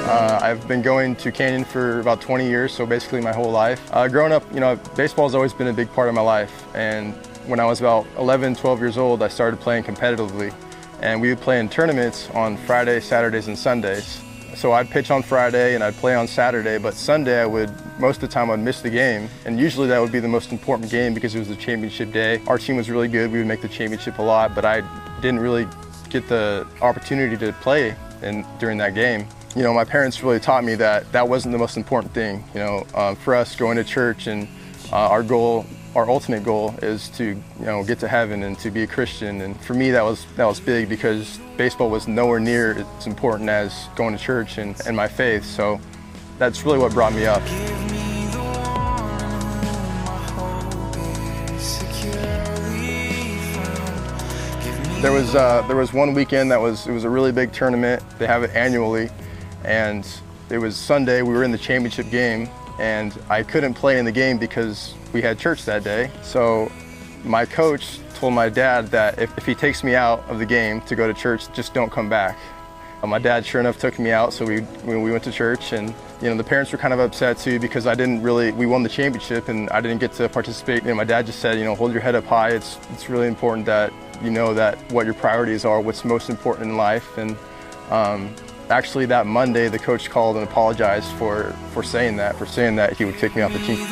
I've been going to Canyon for about 20 years, so basically my whole life. Growing up, baseball has always been a big part of my life, and when I was about 11, 12 years old, I started playing competitively, and we would play in tournaments on Fridays, Saturdays, and Sundays. So I'd pitch on Friday and I'd play on Saturday, but Sunday most of the time I'd miss the game, and usually that would be the most important game because it was the championship day. Our team was really good, we would make the championship a lot, but I didn't really get the opportunity to play during that game. My parents really taught me that that wasn't the most important thing. For us, going to church and our ultimate goal is to get to heaven and to be a Christian. And for me, that was big because baseball was nowhere near as important as going to church and my faith. So that's really what brought me up. There was one weekend it was a really big tournament. They have it annually, and it was Sunday. We were in the championship game, and I couldn't play in the game because we had church that day. So my coach told my dad that if he takes me out of the game to go to church, just don't come back. My dad, sure enough, took me out, so we went to church, and the parents were kind of upset too because we won the championship and I didn't get to participate. My dad just said, hold your head up high. It's really important that you know that what your priorities are, what's most important in life. And actually that Monday, the coach called and apologized for saying that he would kick me off the team.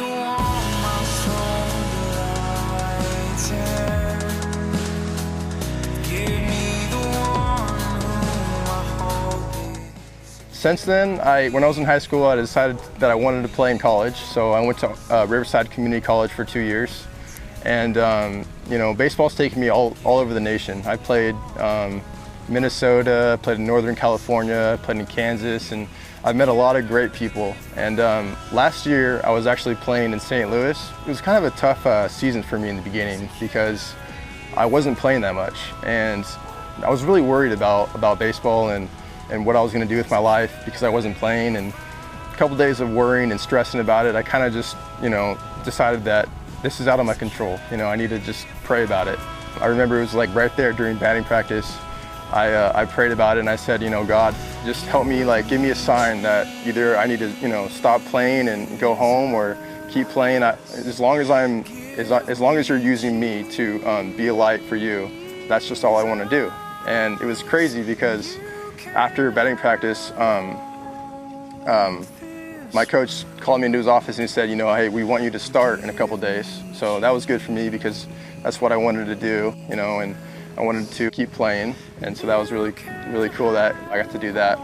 Since then, when I was in high school, I decided that I wanted to play in college, so I went to Riverside Community College for 2 years. And baseball's taken me all over the nation. I played Minnesota, played in Northern California, played in Kansas, and I've met a lot of great people. And last year, I was actually playing in St. Louis. It was kind of a tough season for me in the beginning because I wasn't playing that much, and I was really worried about baseball and what I was going to do with my life because I wasn't playing. And a couple days of worrying and stressing about it, I kind of just decided that this is out of my control. I need to just pray about it. I remember it was like right there during batting practice, I prayed about it and I said, God, just help me, give me a sign that either I need to stop playing and go home or keep playing. As long as you're using me to be a light for you, that's just all I want to do. And it was crazy because after batting practice, my coach called me into his office and he said, hey, we want you to start in a couple days. So that was good for me because that's what I wanted to do, and I wanted to keep playing. And so that was really, really cool that I got to do that.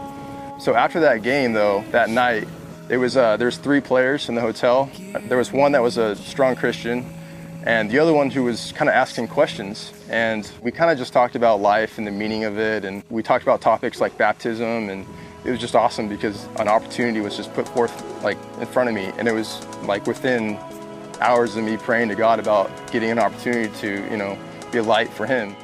So after that game, though, that night, there's 3 players in the hotel. There was one that was a strong Christian, and the other one who was kind of asking questions. And we kind of just talked about life and the meaning of it, and we talked about topics like baptism, and it was just awesome because an opportunity was just put forth in front of me, and it was within hours of me praying to God about getting an opportunity to be a light for him.